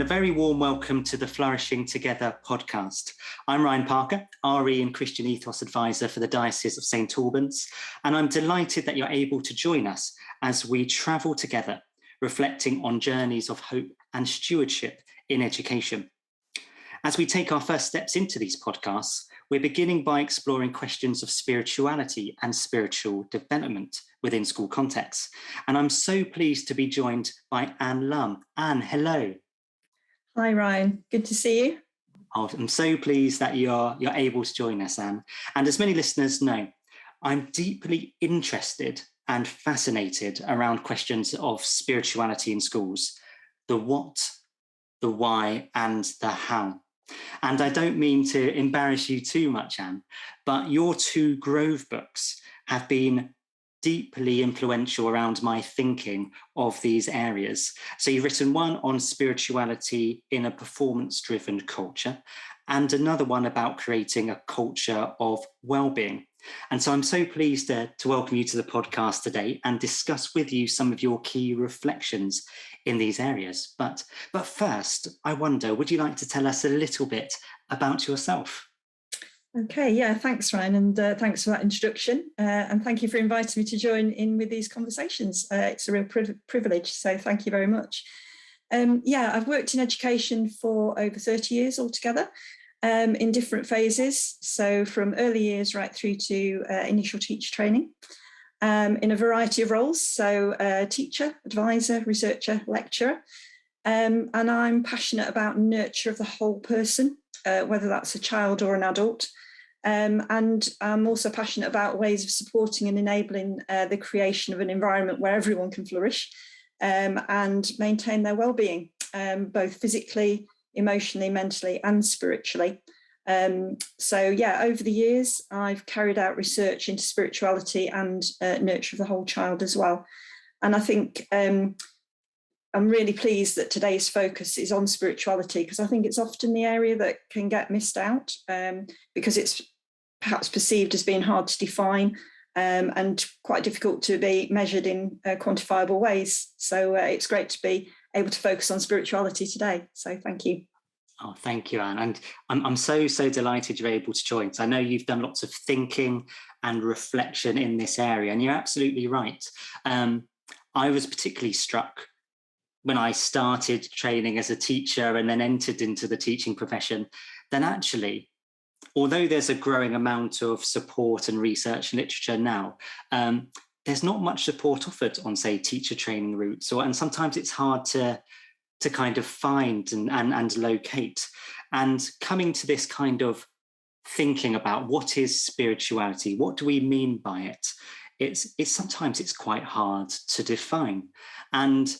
a very warm welcome to the Flourishing Together podcast. I'm Ryan Parker, RE and Christian Ethos Advisor for the Diocese of St Albans, and I'm delighted that you're able to join us as we travel together, reflecting on journeys of hope and stewardship in education. As we take our first steps into these podcasts, we're beginning by exploring questions of spirituality and spiritual development within school contexts. And I'm so pleased to be joined by Anne Lumb. Anne, hello. Hi, Ryan. Good to see you. Oh, I'm so pleased that you're able to join us, Anne. And as many listeners know, I'm deeply interested and fascinated around questions of spirituality in schools, the what, the why, and the how. And I don't mean to embarrass you too much, Anne, but your two Grove books have been deeply influential around my thinking of these areas. So you've written one on spirituality in a performance-driven culture and another one about creating a culture of well-being. And so I'm so pleased to welcome you to the podcast today and discuss with you some of your key reflections in these areas. But first, I wonder, would you like to tell us a little bit about yourself? Okay, yeah, thanks, Ryan, and thanks for that introduction. And thank you for inviting me to join in with these conversations. It's a real privilege, so thank you very much. I've worked in education for over 30 years altogether in different phases. So from early years right through to initial teacher training in a variety of roles. So teacher, advisor, researcher, lecturer. And I'm passionate about nurture of the whole person, whether that's a child or an adult. And I'm also passionate about ways of supporting and enabling the creation of an environment where everyone can flourish and maintain their well-being, both physically, emotionally, mentally, and spiritually. Over the years, I've carried out research into spirituality and nurture of the whole child as well. And I think I'm really pleased that today's focus is on spirituality, because I think it's often the area that can get missed out because it's perhaps perceived as being hard to define and quite difficult to be measured in quantifiable ways. So it's great to be able to focus on spirituality today. So thank you. Oh, thank you, Anne. And I'm so delighted you're able to join. So I know you've done lots of thinking and reflection in this area, and you're absolutely right. I was particularly struck when I started training as a teacher and then entered into the teaching profession, then actually, although there's a growing amount of support and research and literature now, there's not much support offered on, say, teacher training routes, and sometimes it's hard to kind of find and locate. And coming to this kind of thinking about what is spirituality, what do we mean by it? It's sometimes it's quite hard to define. And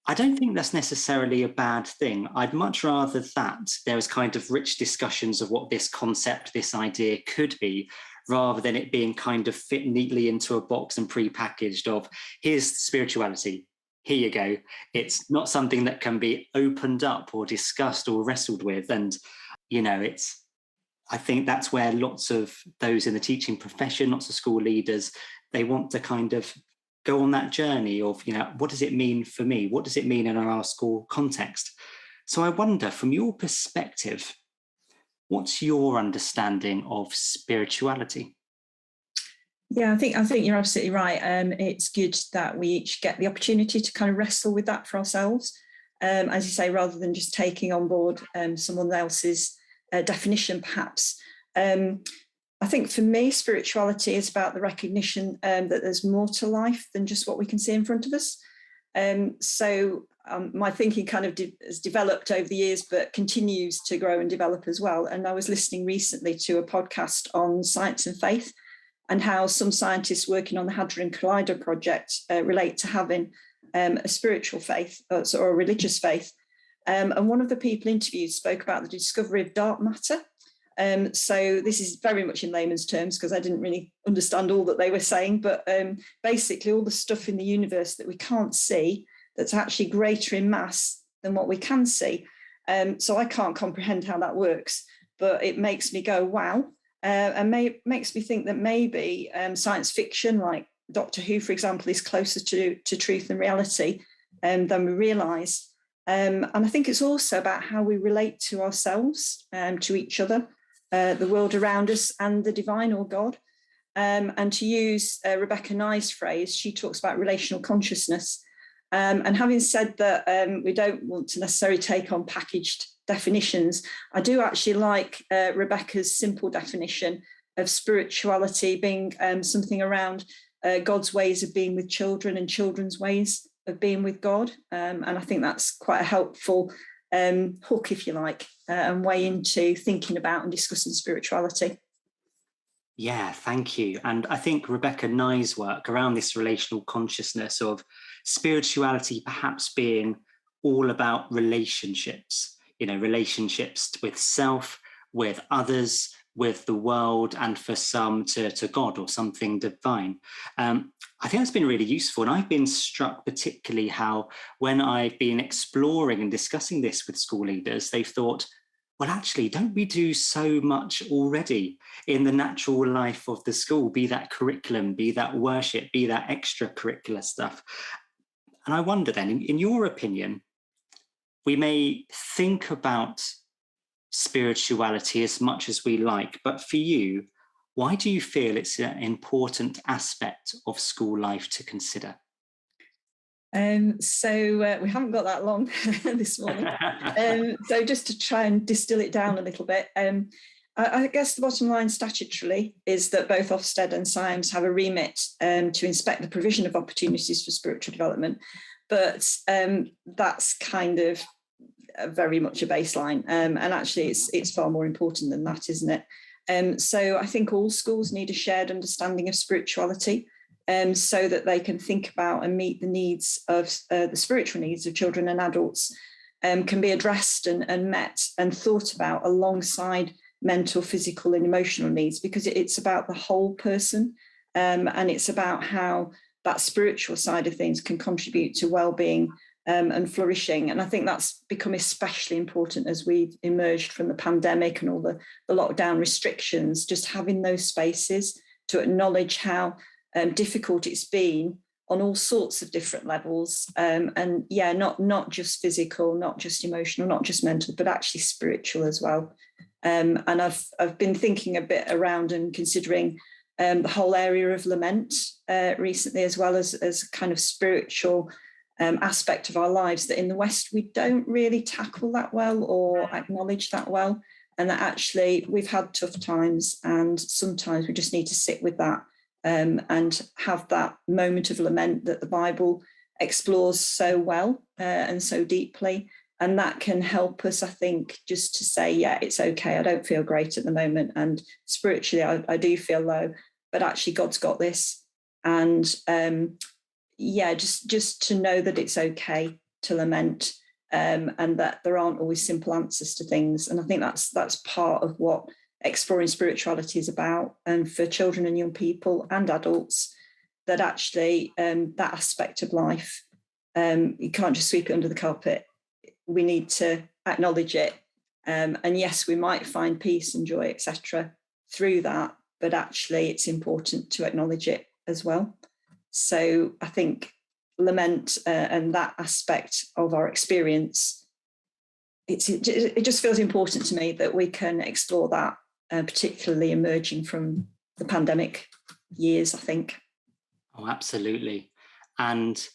I don't think that's necessarily a bad thing. I'd much rather that there was kind of rich discussions of what this concept, this idea could be, rather than it being kind of fit neatly into a box and pre-packaged of, here's spirituality, here you go. It's not something that can be opened up or discussed or wrestled with. And, I think that's where lots of those in the teaching profession, lots of school leaders, they want to kind of go on that journey of, what does it mean for me? What does it mean in our school context? So I wonder, from your perspective, what's your understanding of spirituality? Yeah, I think you're absolutely right. It's good that we each get the opportunity to kind of wrestle with that for ourselves, as you say, rather than just taking on board someone else's definition, perhaps. I think for me, spirituality is about the recognition that there's more to life than just what we can see in front of us. My thinking kind of has developed over the years, but continues to grow and develop as well. And I was listening recently to a podcast on science and faith, and how some scientists working on the Hadron Collider project relate to having a spiritual faith or a religious faith. And one of the people interviewed spoke about the discovery of dark matter. So this is very much in layman's terms, because I didn't really understand all that they were saying, but basically all the stuff in the universe that we can't see that's actually greater in mass than what we can see. So I can't comprehend how that works, but it makes me go, wow. And makes me think that maybe science fiction, like Doctor Who, for example, is closer to truth and reality than we realise. And I think it's also about how we relate to ourselves, to each other, the world around us, and the divine or God. And to use Rebecca Nye's phrase, she talks about relational consciousness. And having said that, we don't want to necessarily take on packaged definitions, I do actually like Rebecca's simple definition of spirituality being something around God's ways of being with children and children's ways of being with God. And I think that's quite a helpful hook, if you like, and way into thinking about and discussing spirituality. Yeah, thank you. And I think Rebecca Nye's work around this relational consciousness of spirituality perhaps being all about relationships, relationships with self, with others, with the world, and for some to God or something divine. I think that's been really useful. And I've been struck particularly how when I've been exploring and discussing this with school leaders, they've thought, well, actually, don't we do so much already in the natural life of the school, be that curriculum, be that worship, be that extracurricular stuff? And I wonder then, in your opinion, we may think about spirituality as much as we like, but for you, why do you feel it's an important aspect of school life to consider? So we haven't got that long this morning. So just to try and distill it down a little bit, I guess the bottom line statutorily is that both Ofsted and SIAMS have a remit to inspect the provision of opportunities for spiritual development, but that's kind of very much a baseline, and actually it's far more important than that, isn't it? So I think all schools need a shared understanding of spirituality, so that they can think about and meet the needs of the spiritual needs of children and adults, can be addressed and met and thought about alongside mental, physical and emotional needs, because it's about the whole person, and it's about how that spiritual side of things can contribute to well-being and flourishing. And I think that's become especially important as we've emerged from the pandemic and all the lockdown restrictions, just having those spaces to acknowledge how difficult it's been on all sorts of different levels, and yeah, not just physical, not just emotional, not just mental, but actually spiritual as well. And I've been thinking a bit around and considering the whole area of lament recently, as well as kind of spiritual aspect of our lives that in the West we don't really tackle that well or acknowledge that well, and that actually we've had tough times and sometimes we just need to sit with that. And have that moment of lament that the Bible explores so well and so deeply. And that can help us, I think, just to say, yeah, it's okay. I don't feel great at the moment. And spiritually, I do feel low, but actually God's got this. And yeah, just to know that it's okay to lament, and that there aren't always simple answers to things. And I think that's part of what exploring spirituality is about, and for children and young people and adults, that actually that aspect of life, you can't just sweep it under the carpet. We need to acknowledge it, and yes, we might find peace and joy, etc., through that, but actually it's important to acknowledge it as well. So I think lament and that aspect of our experience, it just feels important to me that we can explore that, particularly emerging from the pandemic years, I think. Oh, absolutely. And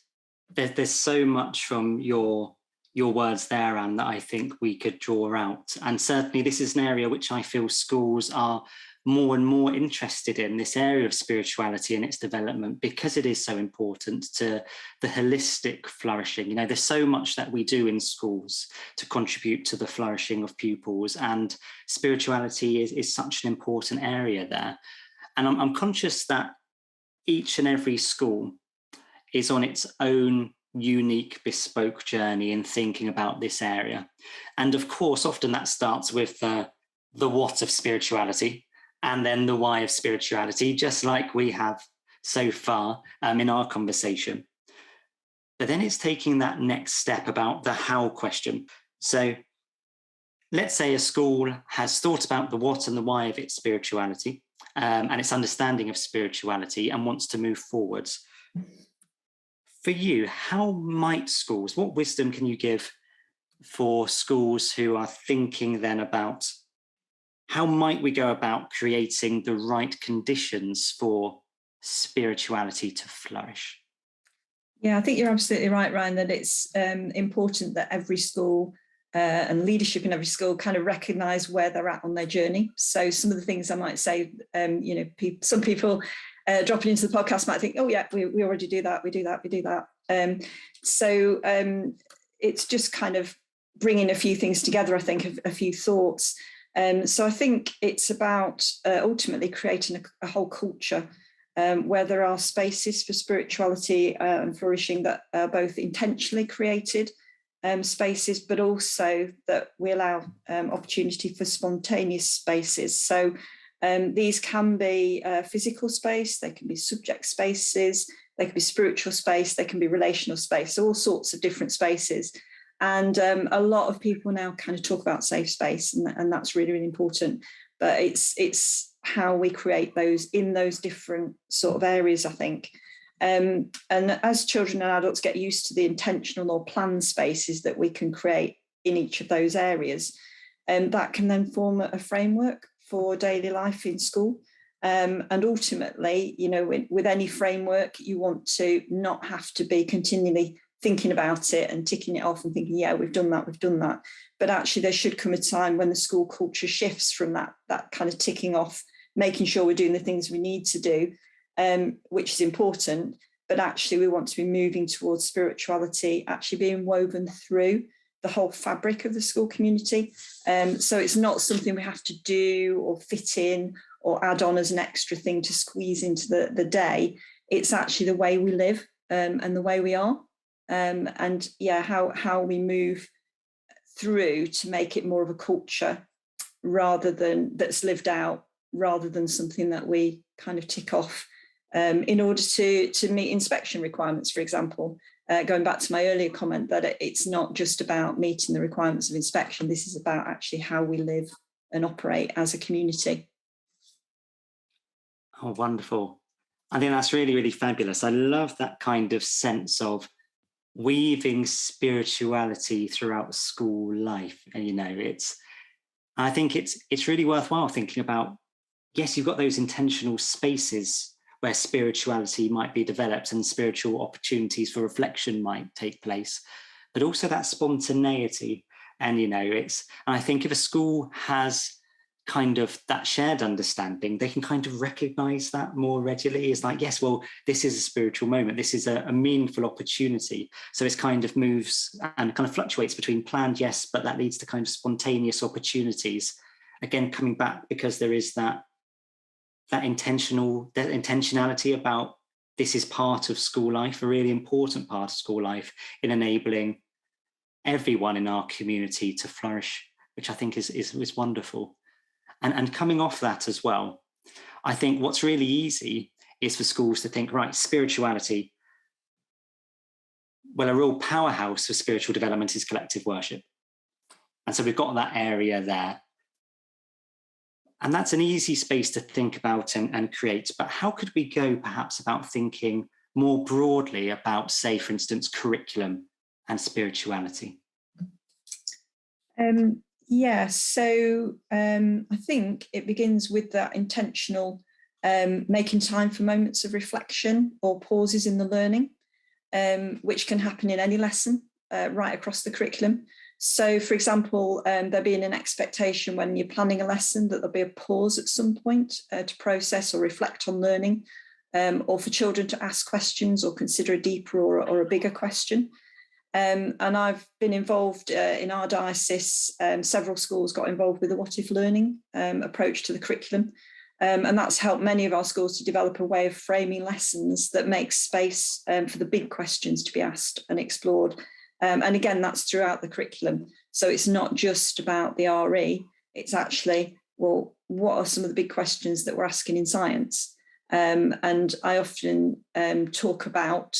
there's so much from your words there, Anne, that I think we could draw out. And certainly this is an area which I feel schools are more and more interested in, this area of spirituality and its development, because it is so important to the holistic flourishing. There's so much that we do in schools to contribute to the flourishing of pupils, and spirituality is such an important area there. And I'm conscious that each and every school is on its own unique, bespoke journey in thinking about this area. And of course, often that starts with the what of spirituality, and then the why of spirituality, just like we have so far in our conversation. But then it's taking that next step about the how question. So let's say a school has thought about the what and the why of its spirituality, and its understanding of spirituality, and wants to move forwards. For you, how might schools, what wisdom can you give for schools who are thinking then about how might we go about creating the right conditions for spirituality to flourish? Yeah, I think you're absolutely right, Ryan, that it's important that every school and leadership in every school kind of recognise where they're at on their journey. So some of the things I might say, some people dropping into the podcast might think, oh yeah, we already do that, we do that. It's just kind of bringing a few things together, I think, a few thoughts. So I think it's about ultimately creating a whole culture where there are spaces for spirituality and flourishing that are both intentionally created spaces, but also that we allow opportunity for spontaneous spaces. So these can be physical space, they can be subject spaces, they can be spiritual space, they can be relational space, so all sorts of different spaces. And a lot of people now kind of talk about safe space, and that's really, really important. But it's how we create those in those different sort of areas, I think. And as children and adults get used to the intentional or planned spaces that we can create in each of those areas, that can then form a framework for daily life in school. And ultimately, with any framework, you want to not have to be continually thinking about it and ticking it off and thinking, yeah, we've done that. But actually, there should come a time when the school culture shifts from that kind of ticking off, making sure we're doing the things we need to do, which is important. But actually, we want to be moving towards spirituality, actually being woven through the whole fabric of the school community. So it's not something we have to do or fit in or add on as an extra thing to squeeze into the day. It's actually the way we live and the way we are. And yeah, how we move through to make it more of a culture rather than that's lived out, rather than something that we kind of tick off in order to meet inspection requirements, for example. Going back to my earlier comment that it's not just about meeting the requirements of inspection, this is about actually how we live and operate as a community. Oh, wonderful. I think that's really, really fabulous. I love that kind of sense of weaving spirituality throughout school life. And, I think it's really worthwhile thinking about, yes, you've got those intentional spaces where spirituality might be developed and spiritual opportunities for reflection might take place, but also that spontaneity. And, and I think if a school has kind of that shared understanding, they can kind of recognize that more readily. It's like, yes, well, this is a spiritual moment. This is a meaningful opportunity. So it's kind of moves and kind of fluctuates between planned, yes, but that leads to kind of spontaneous opportunities. Again, coming back because there is that intentionality about this is part of school life, a really important part of school life in enabling everyone in our community to flourish, which I think is wonderful. And coming off that as well, I think what's really easy is for schools to think, right, spirituality, well, a real powerhouse for spiritual development is collective worship. And so we've got that area there. And that's an easy space to think about and create. But how could we go perhaps about thinking more broadly about, say, for instance, curriculum and spirituality? So I think it begins with that intentional making time for moments of reflection or pauses in the learning, which can happen in any lesson right across the curriculum. So, for example, there being an expectation when you're planning a lesson that there'll be a pause at some point to process or reflect on learning, or for children to ask questions or consider a deeper or a bigger question. And I've been involved in our diocese. Several schools got involved with the what if learning approach to the curriculum. And that's helped many of our schools to develop a way of framing lessons that makes space for the big questions to be asked and explored. And again, that's throughout the curriculum. So it's not just about the RE, it's actually, well, what are some of the big questions that we're asking in science? And I often talk about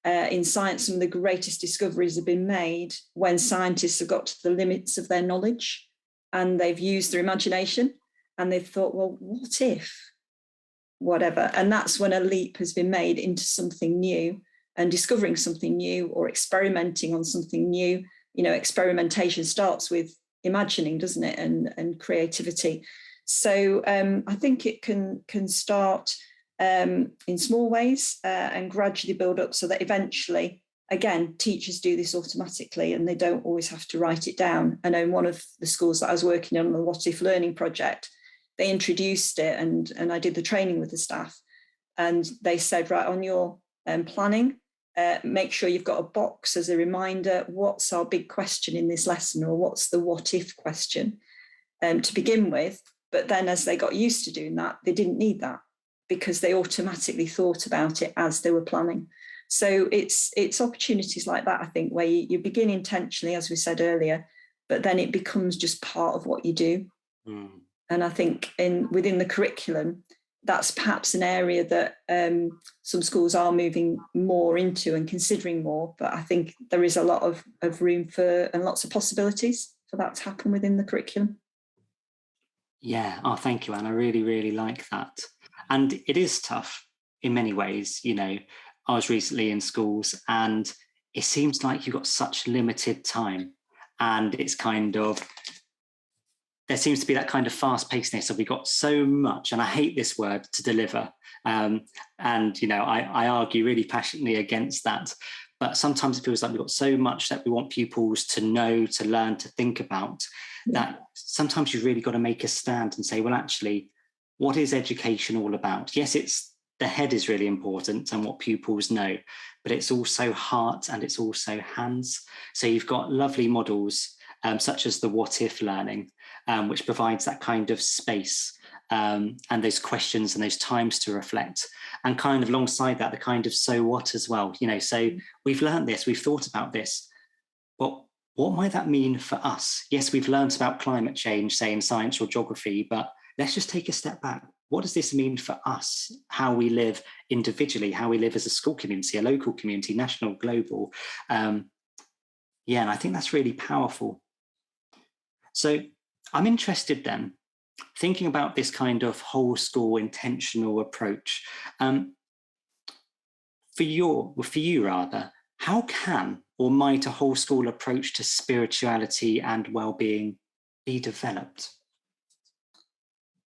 in science, some of the greatest discoveries have been made when scientists have got to the limits of their knowledge and they've used their imagination and they've thought, well, what if, whatever? And that's when a leap has been made into something new and discovering something new or experimenting on something new experimentation starts with imagining, doesn't it, and creativity. So I think it can start in small ways and gradually build up, so that eventually, again, teachers do this automatically and they don't always have to write it down. I know in one of the schools that I was working on the What If Learning project, they introduced it, and I did the training with the staff, and they said, right, on your planning, make sure you've got a box as a reminder, what's our big question in this lesson, or what's the what if question to begin with. But then as they got used to doing that, they didn't need that, because they automatically thought about it as they were planning. So it's opportunities like that, I think, where you begin intentionally, as we said earlier, but then it becomes just part of what you do. And I think within the curriculum, that's perhaps an area that some schools are moving more into and considering more. But I think there is a lot of room for, and lots of possibilities for that to happen within the curriculum. Yeah. Oh, thank you, Anne. I really, really like that. And it is tough in many ways. I was recently in schools, and it seems like you've got such limited time, and it's kind of, there seems to be that kind of fast-pacedness of, we got so much, and I hate this word, to deliver. I argue really passionately against that. But sometimes it feels like we've got so much that we want pupils to know, to learn, to think about, that sometimes you've really got to make a stand and say, well, actually, what is education all about? Yes, the head is really important and what pupils know, but it's also heart and it's also hands. So you've got lovely models such as the what if learning, which provides that kind of space and those questions and those times to reflect, and kind of alongside that, the kind of so what as well. So we've learned this, we've thought about this, but what might that mean for us? Yes, we've learned about climate change, say in science or geography, but let's just take a step back. What does this mean for us? How we live individually, how we live as a school community, a local community, national, global. And I think that's really powerful. So I'm interested then, thinking about this kind of whole school intentional approach. For you, how can or might a whole school approach to spirituality and well-being be developed?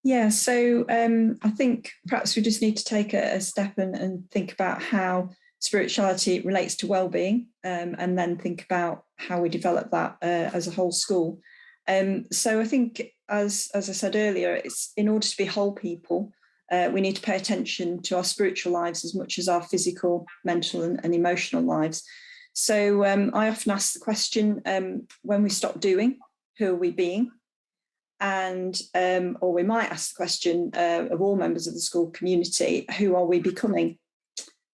Yeah, so I think perhaps we just need to take a step and think about how spirituality relates to well-being, and then think about how we develop that as a whole school. So I think, as I said earlier, it's in order to be whole people, we need to pay attention to our spiritual lives as much as our physical, mental and emotional lives. So I often ask the question, when we stop doing, who are we being? And or we might ask the question of all members of the school community, who are we becoming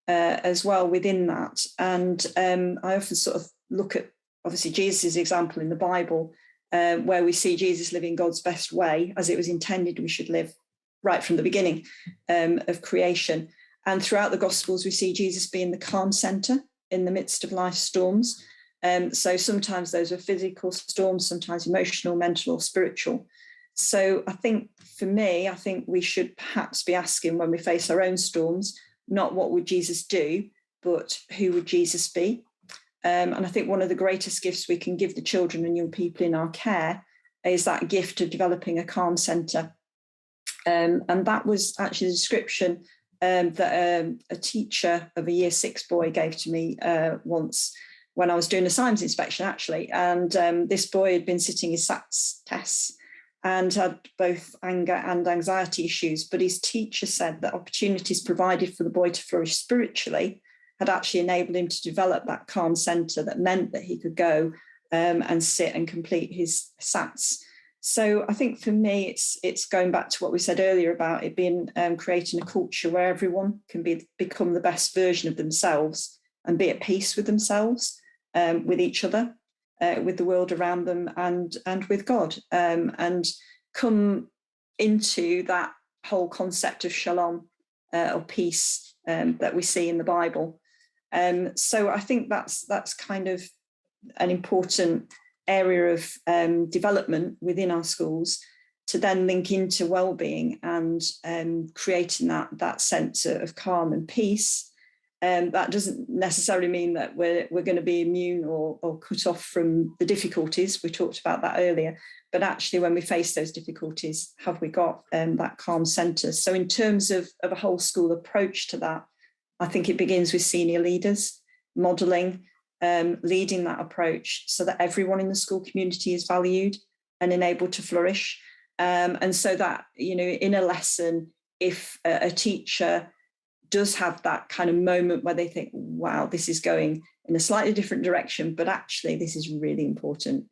as well within that? And I often sort of look at, obviously, Jesus' example in the Bible, where we see Jesus living God's best way, as it was intended we should live right from the beginning of creation. And throughout the Gospels, we see Jesus being the calm centre in the midst of life's storms. So sometimes those are physical storms, sometimes emotional, mental or spiritual. So I think for me, we should perhaps be asking, when we face our own storms, not what would Jesus do, but who would Jesus be? And I think one of the greatest gifts we can give the children and young people in our care is that gift of developing a calm centre. And that was actually the description that a teacher of a year 6 boy gave to me once when I was doing a science inspection, actually. And this boy had been sitting his SATs tests and had both anger and anxiety issues. But his teacher said that opportunities provided for the boy to flourish spiritually had actually enabled him to develop that calm centre that meant that he could go and sit and complete his SATs. So I think for me, it's going back to what we said earlier about it being creating a culture where everyone can become the best version of themselves and be at peace with themselves, with each other, with the world around them, and with God, and come into that whole concept of shalom, or peace, that we see in the Bible. So I think that's kind of an important area of development within our schools, to then link into well-being and creating that sense of calm and peace, That doesn't necessarily mean that we're going to be immune or cut off from the difficulties. We talked about that earlier. But actually, when we face those difficulties, have we got that calm centre? So in terms of a whole school approach to that, I think it begins with senior leaders modelling, leading that approach so that everyone in the school community is valued and enabled to flourish. And so that, in a lesson, if a teacher does have that kind of moment where they think, wow, this is going in a slightly different direction, but actually this is really important.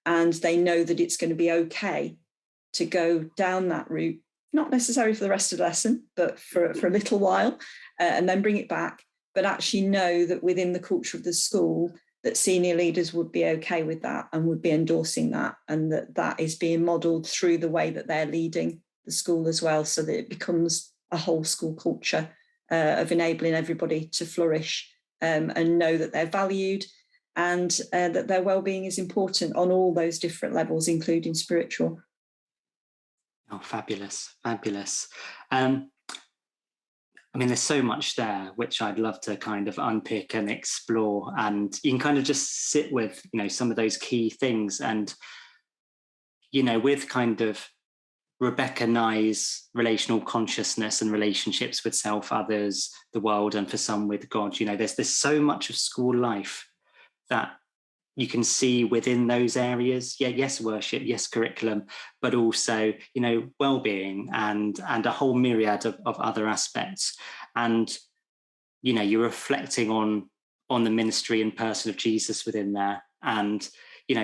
And they know that it's going to be okay to go down that route, not necessarily for the rest of the lesson, but for a little while, and then bring it back. But actually know that within the culture of the school, that senior leaders would be okay with that and would be endorsing that, and that is being modelled through the way that they're leading the school as well, so that it becomes a whole school culture of enabling everybody to flourish and know that they're valued and that their well-being is important on all those different levels, including spiritual. Oh, fabulous, fabulous. There's so much there which I'd love to kind of unpick and explore, and you can kind of just sit with, some of those key things. And, with kind of Rebecca Nye's relational consciousness and relationships with self, others, the world, and for some with God, there's so much of school life that you can see within those areas. Yeah, yes, worship, yes, curriculum, but also, well-being and a whole myriad of other aspects. And, you're reflecting on the ministry and person of Jesus within there. And,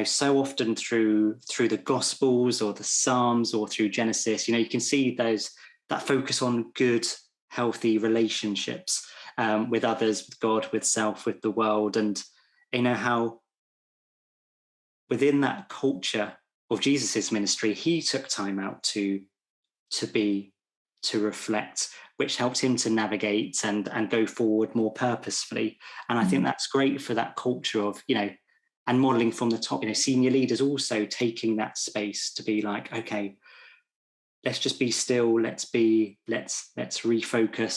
so often through the Gospels or the Psalms or through Genesis, you can see that focus on good, healthy relationships with others, with God, with self, with the world. And, how within that culture of Jesus's ministry, he took time out to reflect, which helped him to navigate and go forward more purposefully. And I think that's great for that culture of, and modeling from the top, senior leaders also taking that space to be like, okay, let's just be still, let's refocus,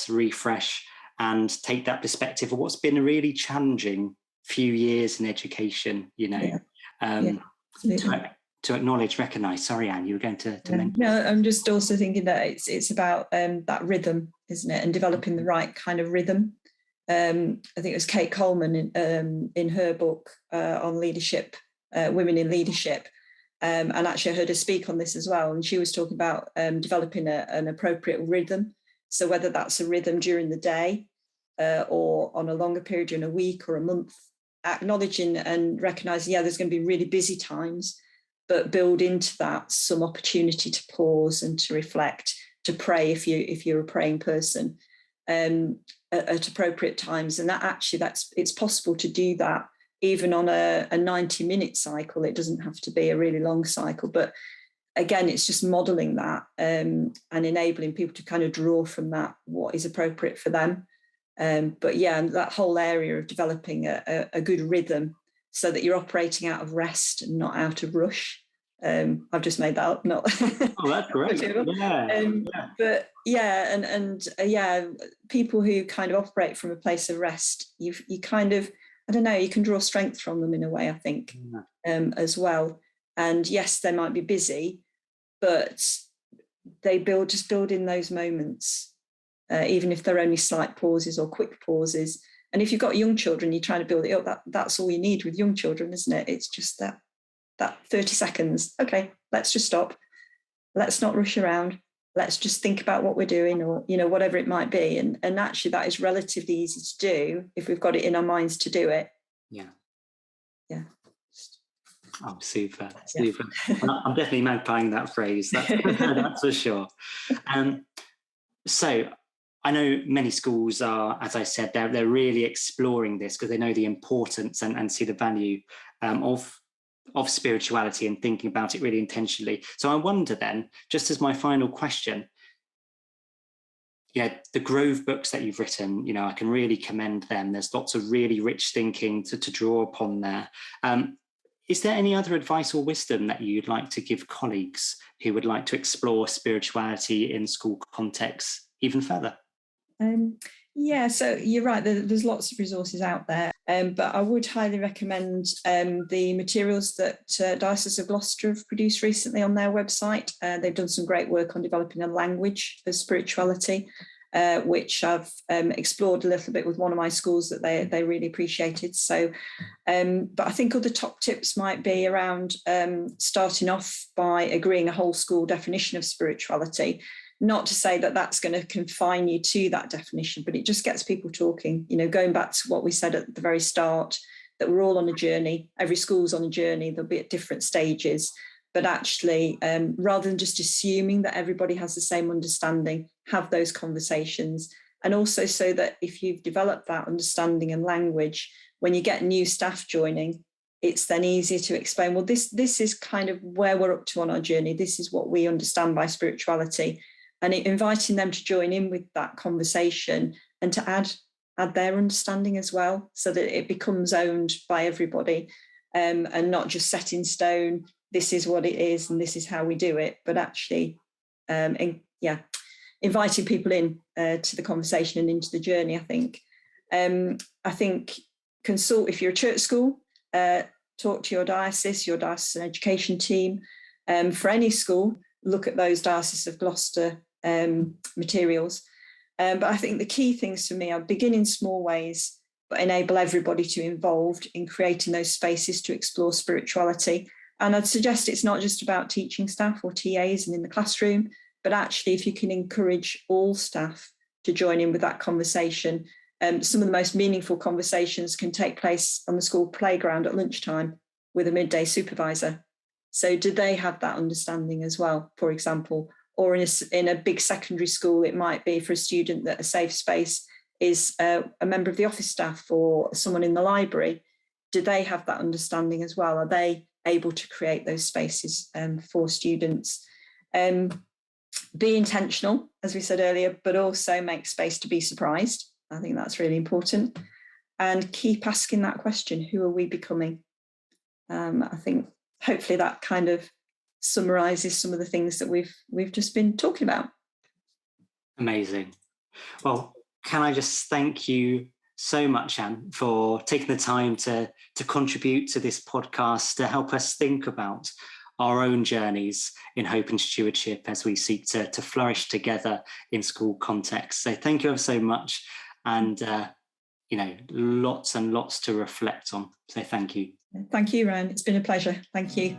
refresh, and take that perspective of what's been a really challenging few years in education, to acknowledge, recognise. Sorry, Anne, you were going to mention. No, I'm just also thinking that it's about that rhythm, isn't it, and developing the right kind of rhythm. I think it was Kate Coleman in her book on leadership, women in leadership, and actually I heard her speak on this as well. And she was talking about developing an appropriate rhythm. So whether that's a rhythm during the day or on a longer period during a week or a month, acknowledging and recognising, there's going to be really busy times, but build into that some opportunity to pause and to reflect, to pray if you're a praying person at appropriate times. And it's possible to do that even on a 90-minute cycle. It doesn't have to be a really long cycle, but again, it's just modelling that and enabling people to kind of draw from that what is appropriate for them. But that whole area of developing a good rhythm so that you're operating out of rest and not out of rush. I've just made that up, not. Oh, that's great. But people who kind of operate from a place of rest, you kind of, I don't know, you can draw strength from them in a way, I think, as well. And yes, they might be busy, but they build in those moments, even if they're only slight pauses or quick pauses. And if you've got young children, you're trying to build it up, that's all you need with young children, isn't it? It's just that 30 seconds. Okay, let's just stop. Let's not rush around. Let's just think about what we're doing, or, whatever it might be. And actually that is relatively easy to do if we've got it in our minds to do it. Yeah. Oh, super. I'm definitely magpieing that phrase. That's for sure. So I know many schools are, as I said, they're really exploring this because they know the importance and see the value of spirituality and thinking about it really intentionally. So I wonder then, just as my final question, the Grove books that you've written, I can really commend them. There's lots of really rich thinking to draw upon there. Is there any other advice or wisdom that you'd like to give colleagues who would like to explore spirituality in school contexts even further? Yeah, so you're right, there's lots of resources out there, but I would highly recommend the materials that Diocese of Gloucester have produced recently on their website. They've done some great work on developing a language for spirituality, which I've explored a little bit with one of my schools that they really appreciated. So, but I think other top tips might be around starting off by agreeing a whole school definition of spirituality. Not to say that that's going to confine you to that definition, but it just gets people talking, going back to what we said at the very start, that we're all on a journey. Every school's on a journey. They'll be at different stages. But actually, rather than just assuming that everybody has the same understanding, have those conversations. And also so that if you've developed that understanding and language, when you get new staff joining, it's then easier to explain, well, this is kind of where we're up to on our journey. This is what we understand by spirituality. And inviting them to join in with that conversation and to add their understanding as well, so that it becomes owned by everybody, and not just set in stone. This is what it is, and this is how we do it. But actually, inviting people in to the conversation and into the journey. I think consult if you're a church school. Talk to your diocesan education team. For any school, look at those Diocese of Gloucester materials. But I think the key things for me are begin in small ways, but enable everybody to be involved in creating those spaces to explore spirituality. And I'd suggest it's not just about teaching staff or TAs and in the classroom, but actually if you can encourage all staff to join in with that conversation. Some of the most meaningful conversations can take place on the school playground at lunchtime with a midday supervisor. So do they have that understanding as well, for example? Or in a big secondary school, it might be for a student that a safe space is a member of the office staff or someone in the library. Do they have that understanding as well? Are they able to create those spaces for students? Be intentional, as we said earlier, but also make space to be surprised. I think that's really important. And keep asking that question, who are we becoming? I think hopefully that kind of summarises some of the things that we've just been talking about. Amazing. Well, can I just thank you so much, Anne, for taking the time to contribute to this podcast, to help us think about our own journeys in hope and stewardship as we seek to flourish together in school contexts. So thank you ever so much, and lots and lots to reflect on. So thank you. Thank you, Ryan. It's been a pleasure. Thank you.